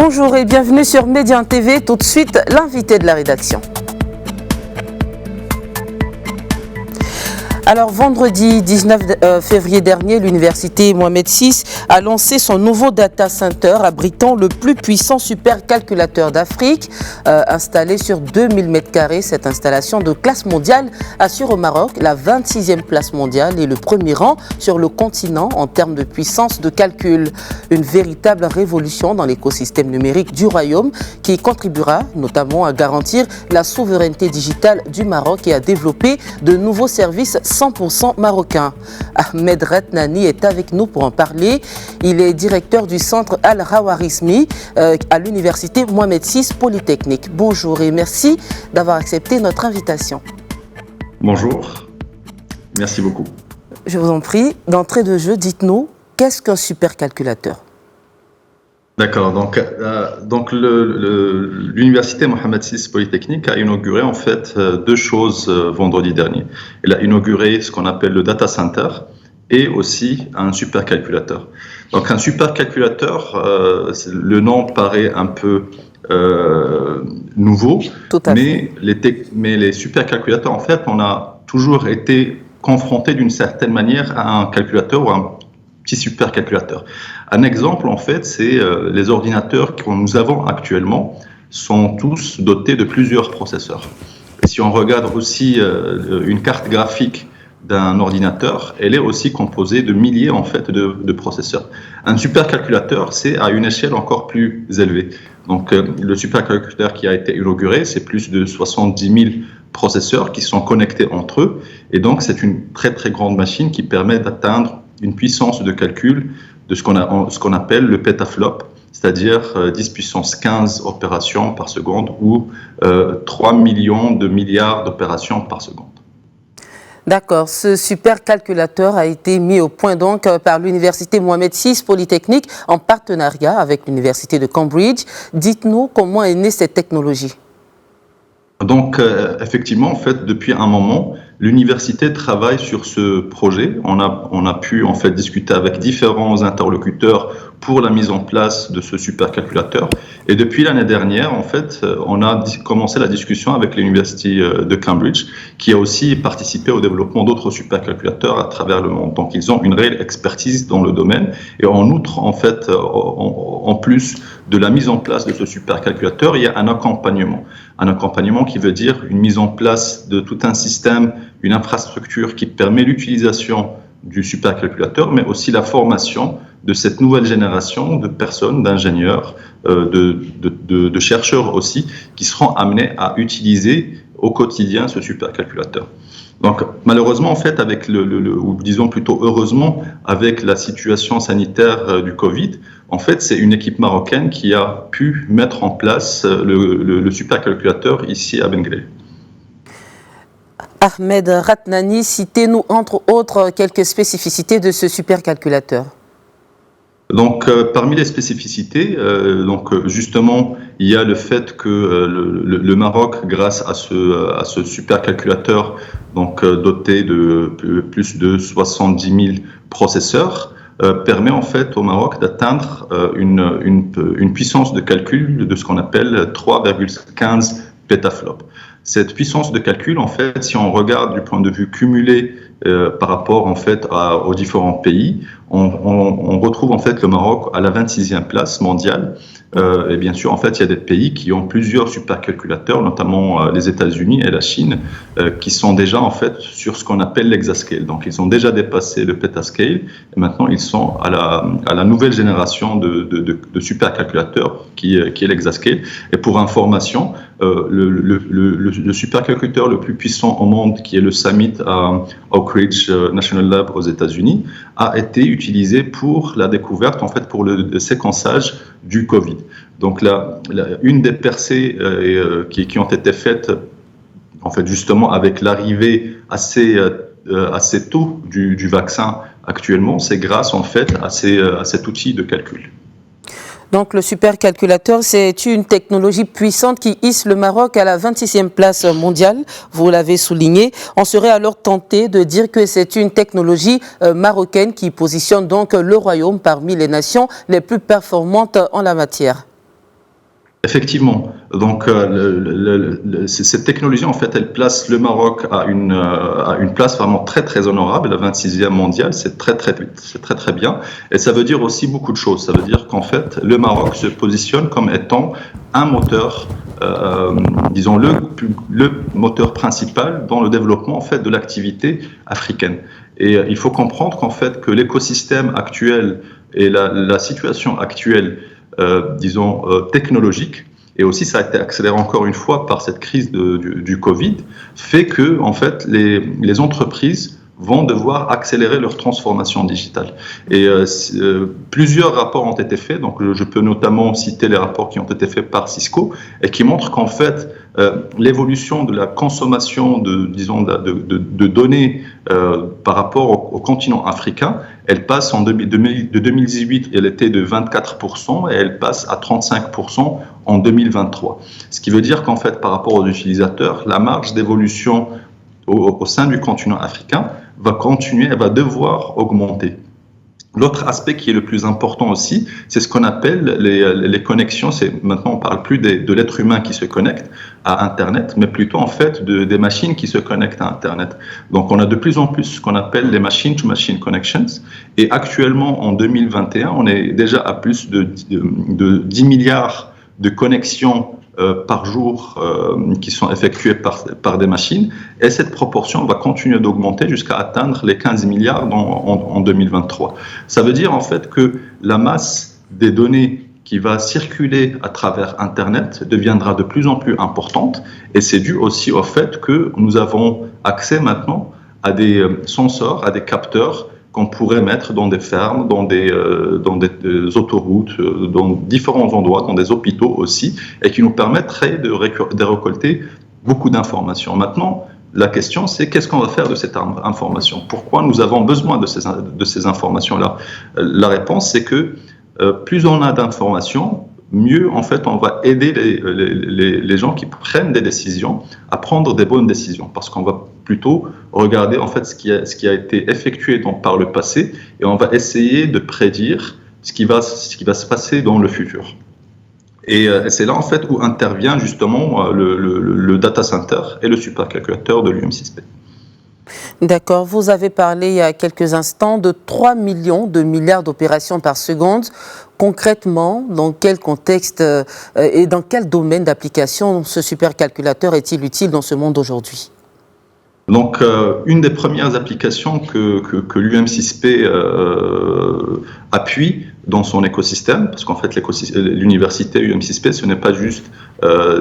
Bonjour et bienvenue sur Médian TV. Tout de suite, l'invité de la rédaction. Alors, vendredi 19 février dernier, l'université Mohamed VI a lancé son nouveau data center abritant le plus puissant supercalculateur d'Afrique. Installé sur 2000 m², cette installation de classe mondiale assure au Maroc la 26e place mondiale et le premier rang sur le continent en termes de puissance de calcul. Une véritable révolution dans l'écosystème numérique du royaume qui contribuera notamment à garantir la souveraineté digitale du Maroc et à développer de nouveaux services 100% marocain. Ahmed Ratnani est avec nous pour en parler. Il est directeur du centre Al-Rawarismi à l'université Mohamed VI Polytechnique. Bonjour et merci d'avoir accepté notre invitation. Bonjour, merci beaucoup. Je vous en prie, d'entrée de jeu, dites-nous, qu'est-ce qu'un supercalculateur ? D'accord, donc l'université Mohamed VI Polytechnique a inauguré en fait deux choses vendredi dernier. Elle a inauguré ce qu'on appelle le data center et aussi un supercalculateur. Donc un supercalculateur, le nom paraît un peu nouveau, mais les supercalculateurs en fait, on a toujours été confronté d'une certaine manière à un calculateur ou un petit supercalculateur. Un exemple, en fait, c'est les ordinateurs que nous avons actuellement sont tous dotés de plusieurs processeurs. Et si on regarde aussi une carte graphique d'un ordinateur, elle est aussi composée de milliers en fait de processeurs. Un supercalculateur, c'est à une échelle encore plus élevée. Donc le supercalculateur qui a été inauguré, c'est plus de 70 000 processeurs qui sont connectés entre eux. Et donc c'est une très très grande machine qui permet d'atteindre une puissance de calcul de ce qu'on appelle le pétaflop, c'est-à-dire 10 puissance 15 opérations par seconde ou 3 millions de milliards d'opérations par seconde. D'accord, ce supercalculateur a été mis au point donc par l'université Mohamed VI Polytechnique en partenariat avec l'université de Cambridge. Dites-nous comment est née cette technologie. Donc, effectivement, en fait, depuis un moment, l'université travaille sur ce projet. On a pu en fait discuter avec différents interlocuteurs pour la mise en place de ce supercalculateur. Et depuis l'année dernière, en fait, on a commencé la discussion avec l'université de Cambridge, qui a aussi participé au développement d'autres supercalculateurs à travers le monde. Donc, ils ont une réelle expertise dans le domaine. Et en outre, en fait, en plus de la mise en place de ce supercalculateur, il y a un accompagnement. Un accompagnement qui veut dire une mise en place de tout un système, une infrastructure qui permet l'utilisation du supercalculateur, mais aussi la formation de cette nouvelle génération de personnes, d'ingénieurs, de chercheurs aussi, qui seront amenés à utiliser au quotidien ce supercalculateur. Donc malheureusement, en fait, ou disons plutôt heureusement, avec la situation sanitaire du Covid, en fait, c'est une équipe marocaine qui a pu mettre en place le supercalculateur ici à Benguela. Ahmed Ratnani, citez-nous entre autres quelques spécificités de ce supercalculateur. Donc, parmi les spécificités, justement, il y a le fait que le Maroc, grâce à ce supercalculateur, doté de plus de 70 000 processeurs, permet en fait au Maroc d'atteindre une puissance de calcul de ce qu'on appelle 3,15 pétaflops. Cette puissance de calcul, en fait, si on regarde du point de vue cumulé par rapport en fait aux différents pays, on retrouve en fait le Maroc à la 26e place mondiale. Et bien sûr, en fait, il y a des pays qui ont plusieurs supercalculateurs, notamment les États-Unis et la Chine, qui sont déjà en fait sur ce qu'on appelle l'hexascale. Donc, ils ont déjà dépassé le petascale et maintenant ils sont à la nouvelle génération de supercalculateurs qui est l'hexascale. Et pour information, le supercalculateur le plus puissant au monde, qui est le Summit à Oak Ridge National Lab aux États-Unis, a été utilisé pour la découverte, en fait, pour le séquençage du Covid. Donc, une des percées qui ont été faites, en fait, justement, avec l'arrivée assez tôt du vaccin actuellement, c'est grâce, en fait, à cet outil de calcul. Donc le supercalculateur, c'est une technologie puissante qui hisse le Maroc à la 26e place mondiale, vous l'avez souligné. On serait alors tenté de dire que c'est une technologie marocaine qui positionne donc le royaume parmi les nations les plus performantes en la matière. Effectivement. Donc, cette technologie, en fait, elle place le Maroc à une place vraiment très, très honorable, la 26e mondiale. C'est très bien. Et ça veut dire aussi beaucoup de choses. Ça veut dire qu'en fait, le Maroc se positionne comme étant un moteur, disons, le moteur principal dans le développement, en fait, de l'activité africaine. Et il faut comprendre qu'en fait, que l'écosystème actuel et la situation actuelle disons, technologique, et aussi ça a été accéléré encore une fois par cette crise du Covid, fait que, en fait, les entreprises vont devoir accélérer leur transformation digitale. Et plusieurs rapports ont été faits, donc je peux notamment citer les rapports qui ont été faits par Cisco, et qui montrent qu'en fait, l'évolution de la consommation de données par rapport au continent africain, elle passe de 2018, elle était de 24% et elle passe à 35% en 2023. Ce qui veut dire qu'en fait, par rapport aux utilisateurs, la marge d'évolution au sein du continent africain va continuer, elle va devoir augmenter. L'autre aspect qui est le plus important aussi, c'est ce qu'on appelle les connexions. Maintenant, on ne parle plus de l'être humain qui se connecte à Internet, mais plutôt en fait des machines qui se connectent à Internet. Donc, on a de plus en plus ce qu'on appelle les machine-to-machine connections. Et actuellement, en 2021, on est déjà à plus de 10 milliards de connexions par jour qui sont effectuées par des machines, et cette proportion va continuer d'augmenter jusqu'à atteindre les 15 milliards en 2023. Ça veut dire en fait que la masse des données qui va circuler à travers Internet deviendra de plus en plus importante, et c'est dû aussi au fait que nous avons accès maintenant à des sensors, à des capteurs qu'on pourrait mettre dans des fermes, dans des autoroutes, dans différents endroits, dans des hôpitaux aussi, et qui nous permettraient de récolter beaucoup d'informations. Maintenant, la question, c'est qu'est-ce qu'on va faire de cette information? Pourquoi nous avons besoin de ces informations-là? La réponse, c'est que plus on a d'informations, mieux, en fait, on va aider les gens qui prennent des décisions à prendre des bonnes décisions, parce qu'on va plutôt regarder, en fait, ce qui a été effectué par le passé, et on va essayer de prédire ce qui va se passer dans le futur. Et c'est là, en fait, où intervient justement le data center et le supercalculateur de l'UM6P. D'accord. Vous avez parlé il y a quelques instants de 3 millions de milliards d'opérations par seconde. Concrètement, dans quel contexte et dans quel domaine d'application ce supercalculateur est-il utile dans ce monde aujourd'hui? Donc, une des premières applications que l'UM6P appuie dans son écosystème, parce qu'en fait, l'université UM6P, ce n'est pas juste,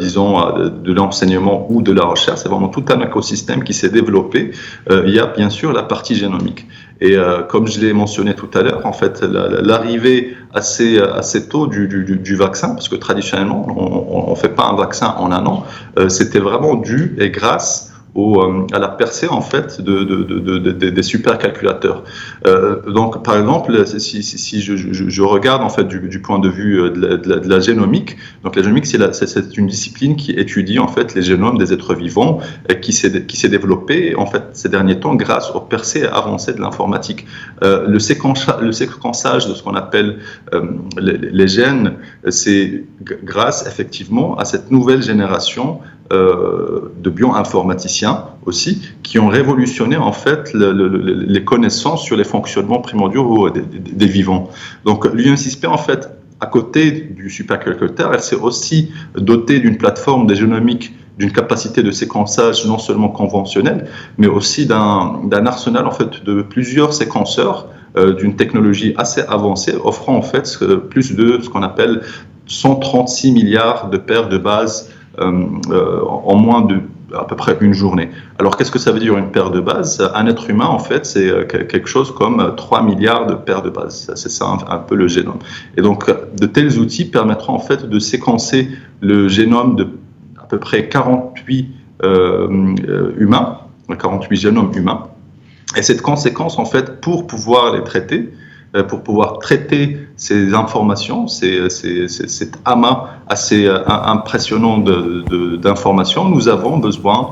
disons, de l'enseignement ou de la recherche, c'est vraiment tout un écosystème qui s'est développé. Il y a bien sûr la partie génomique. Et comme je l'ai mentionné tout à l'heure, en fait, l'arrivée assez tôt du vaccin, parce que traditionnellement, on ne fait pas un vaccin en un an, c'était vraiment dû et grâce à la percée, en fait, des supercalculateurs. Donc, par exemple, si je regarde, en fait, du point de vue de la génomique, donc la génomique, c'est une discipline qui étudie, en fait, les génomes des êtres vivants, et qui s'est développée, en fait, ces derniers temps, grâce aux percées avancées de l'informatique. Le séquençage de ce qu'on appelle les gènes, c'est grâce, effectivement, à cette nouvelle génération de bioinformaticiens aussi, qui ont révolutionné, en fait, les connaissances sur les fonctionnements primordiaux des vivants. Donc l'UM6P, en fait, à côté du supercalculateur, elle s'est aussi dotée d'une plateforme de génomique, d'une capacité de séquençage non seulement conventionnelle, mais aussi d'un arsenal, en fait, de plusieurs séquenceurs, d'une technologie assez avancée, offrant, en fait, plus de ce qu'on appelle 136 milliards de paires de bases en moins de à peu près une journée. Alors, qu'est-ce que ça veut dire une paire de bases? Un être humain, en fait, c'est quelque chose comme 3 milliards de paires de bases. C'est ça un peu le génome. Et donc, de tels outils permettront, en fait, de séquencer le génome de à peu près 48 humains, 48 génomes humains. Et cette conséquence, en fait, pour pouvoir les traiter, pour pouvoir traiter ces informations, cet amas assez impressionnant d'informations, nous avons besoin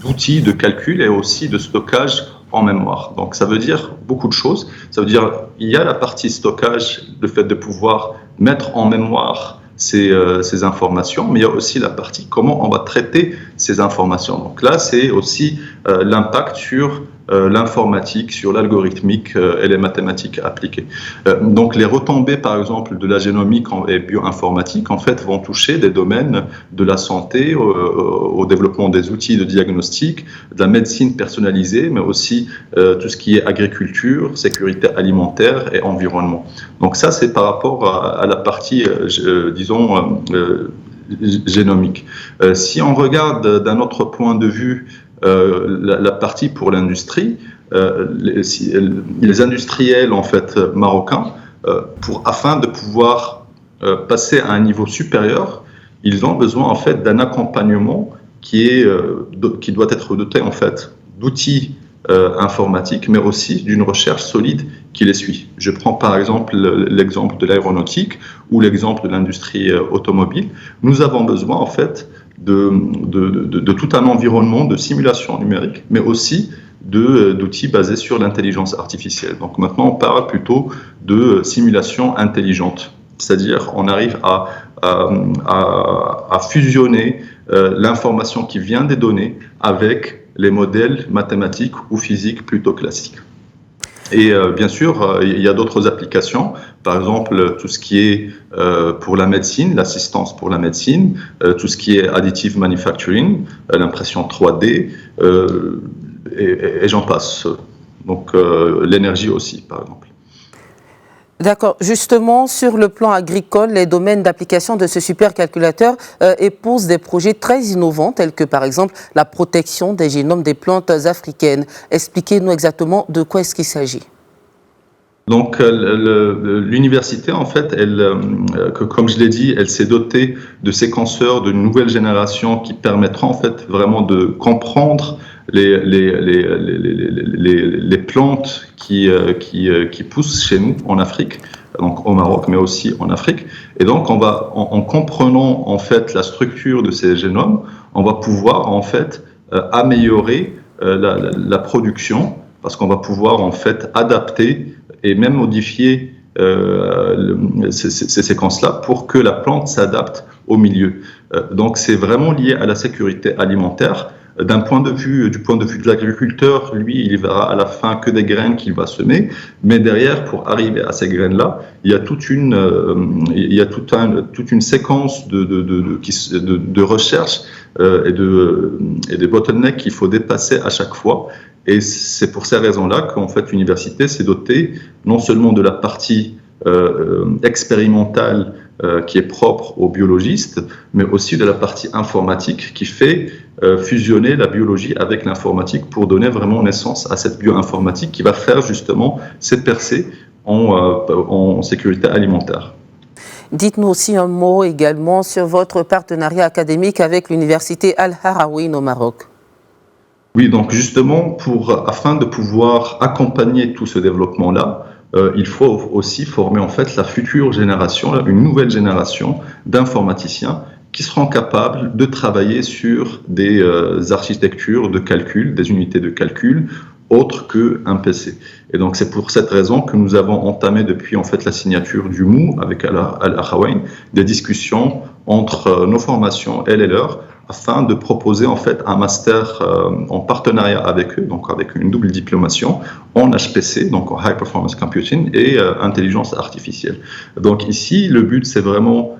d'outils de calcul et aussi de stockage en mémoire. Donc ça veut dire beaucoup de choses. Ça veut dire il y a la partie stockage, le fait de pouvoir mettre en mémoire ces informations, mais il y a aussi la partie comment on va traiter ces informations. Donc là, c'est aussi l'impact sur l'informatique, sur l'algorithmique et les mathématiques appliquées. Donc les retombées, par exemple, de la génomique et bioinformatique, en fait, vont toucher des domaines de la santé, au développement des outils de diagnostic, de la médecine personnalisée, mais aussi tout ce qui est agriculture, sécurité alimentaire et environnement. Donc ça, c'est par rapport à la partie, disons, génomique. Si on regarde d'un autre point de vue la partie pour l'industrie, les industriels en fait marocains, afin de pouvoir passer à un niveau supérieur, ils ont besoin en fait d'un accompagnement qui doit être doté en fait d'outils informatiques, mais aussi d'une recherche solide qui les suit. Je prends par exemple l'exemple de l'aéronautique ou l'exemple de l'industrie automobile. Nous avons besoin en fait de tout un environnement de simulation numérique, mais aussi d'outils basés sur l'intelligence artificielle. Donc maintenant, on parle plutôt de simulation intelligente, c'est-à-dire on arrive à fusionner l'information qui vient des données avec les modèles mathématiques ou physiques plutôt classiques. Et bien sûr, il y a d'autres applications, par exemple tout ce qui est pour la médecine, l'assistance pour la médecine, tout ce qui est additive manufacturing, l'impression 3D, et j'en passe. Donc l'énergie aussi, par exemple. D'accord. Justement, sur le plan agricole, les domaines d'application de ce supercalculateur épousent des projets très innovants, tels que par exemple la protection des génomes des plantes africaines. Expliquez-nous exactement de quoi est-ce qu'il s'agit. Donc l'université, en fait, comme je l'ai dit, elle s'est dotée de séquenceurs de nouvelle génération qui permettront en fait vraiment de comprendre les plantes qui poussent chez nous en Afrique, donc au Maroc, mais aussi en Afrique. Et donc, en comprenant en fait la structure de ces génomes, on va pouvoir en fait améliorer la production, parce qu'on va pouvoir en fait adapter et même modifier ces séquences-là pour que la plante s'adapte au milieu. Donc, c'est vraiment lié à la sécurité alimentaire. Du point de vue de l'agriculteur, lui, il verra à la fin que des graines qu'il va semer, mais derrière, pour arriver à ces graines-là, il y a toute une séquence de recherche et des bottlenecks qu'il faut dépasser à chaque fois. Et c'est pour ces raisons-là qu'en fait l'université s'est dotée non seulement de la partie expérimentale qui est propre aux biologistes, mais aussi de la partie informatique qui fait fusionner la biologie avec l'informatique pour donner vraiment naissance à cette bioinformatique qui va faire justement cette percée en sécurité alimentaire. Dites-nous aussi un mot également sur votre partenariat académique avec l'université Al-Haraoui au Maroc. Oui, donc justement, afin de pouvoir accompagner tout ce développement-là, il faut aussi former en fait la future génération, une nouvelle génération d'informaticiens qui seront capables de travailler sur des architectures de calcul, des unités de calcul autres qu'un PC. Et donc c'est pour cette raison que nous avons entamé depuis en fait la signature du MOU avec Al-Haraoui des discussions entre nos formations et les leurs, afin de proposer en fait un master en partenariat avec eux, donc avec une double diplomation en HPC, donc en High Performance Computing et intelligence artificielle. Donc ici, le but c'est vraiment,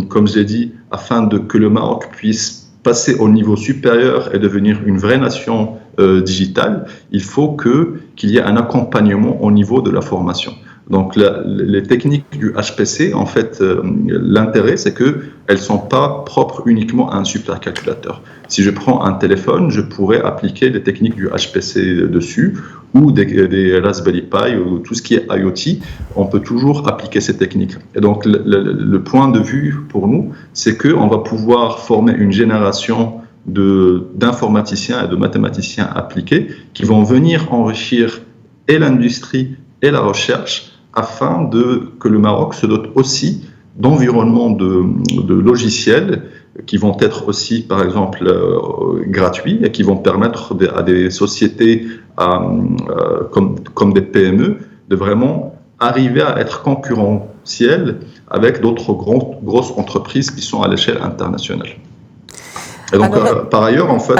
comme je l'ai dit, afin que le Maroc puisse passer au niveau supérieur et devenir une vraie nation digitale, il faut qu'il y ait un accompagnement au niveau de la formation. Donc les techniques du HPC, en fait, l'intérêt c'est qu'elles ne sont pas propres uniquement à un supercalculateur. Si je prends un téléphone, je pourrais appliquer les techniques du HPC dessus, ou des Raspberry Pi, ou tout ce qui est IoT, on peut toujours appliquer ces techniques. Et donc le point de vue pour nous, c'est qu'on va pouvoir former une génération d'informaticiens et de mathématiciens appliqués qui vont venir enrichir et l'industrie et la recherche, afin que le Maroc se dote aussi d'environnements de logiciels qui vont être aussi, par exemple, gratuits et qui vont permettre à des sociétés comme des PME de vraiment arriver à être concurrents potentiel avec d'autres grosses entreprises qui sont à l'échelle internationale. Et donc, par ailleurs, en fait,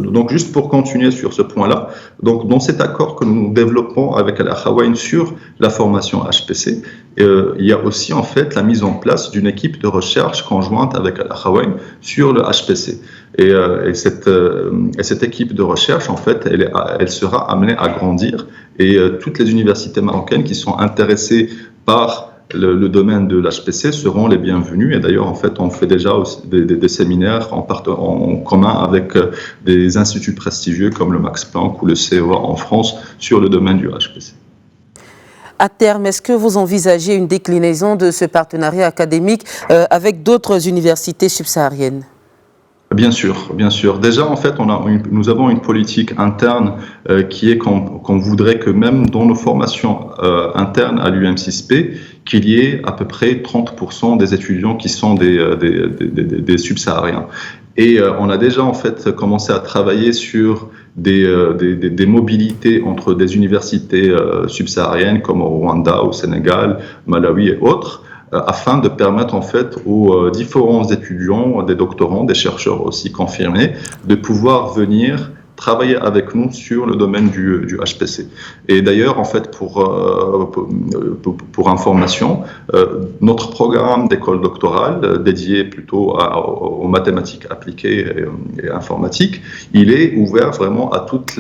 donc juste pour continuer sur ce point-là, donc dans cet accord que nous développons avec Al-Akhawayn sur la formation HPC, il y a aussi en fait la mise en place d'une équipe de recherche conjointe avec Al-Akhawayn sur le HPC. Et cette équipe de recherche, en fait, elle sera amenée à grandir. Et toutes les universités marocaines qui sont intéressées par le domaine de l'HPC seront les bienvenus. Et d'ailleurs, en fait, on fait déjà aussi des séminaires en commun avec des instituts prestigieux comme le Max Planck ou le CEA en France sur le domaine du HPC. À terme, est-ce que vous envisagez une déclinaison de ce partenariat académique avec d'autres universités subsahariennes ? Bien sûr, bien sûr. Déjà, en fait, nous avons une politique interne qui est qu'on voudrait que même dans nos formations internes à l'UM6P, qu'il y ait à peu près 30% des étudiants qui sont des subsahariens. Et on a déjà en fait commencé à travailler sur des mobilités entre des universités subsahariennes comme au Rwanda, au Sénégal, Malawi et autres, afin de permettre en fait aux différents étudiants, des doctorants, des chercheurs aussi confirmés, de pouvoir venir travailler avec nous sur le domaine du HPC. Et d'ailleurs, en fait, pour information, notre programme d'école doctorale, dédié plutôt aux mathématiques appliquées et informatiques, il est ouvert vraiment à toute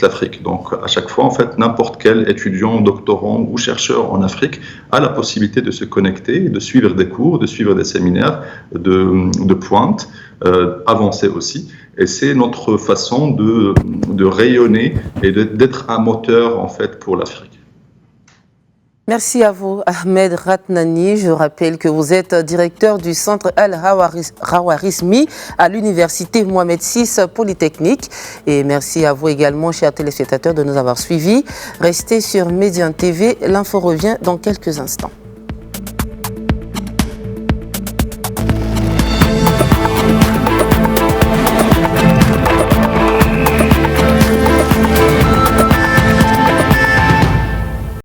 l'Afrique. Donc, à chaque fois, en fait, n'importe quel étudiant, doctorant ou chercheur en Afrique a la possibilité de se connecter, de suivre des cours, de suivre des séminaires de pointe, avancés aussi. Et c'est notre façon de rayonner et d'être un moteur en fait pour l'Afrique. Merci à vous, Ahmed Ratnani. Je rappelle que vous êtes directeur du centre Al-Hawarizmi à l'université Mohamed VI Polytechnique. Et merci à vous également, chers téléspectateurs, de nous avoir suivis. Restez sur Médiane TV. L'info revient dans quelques instants.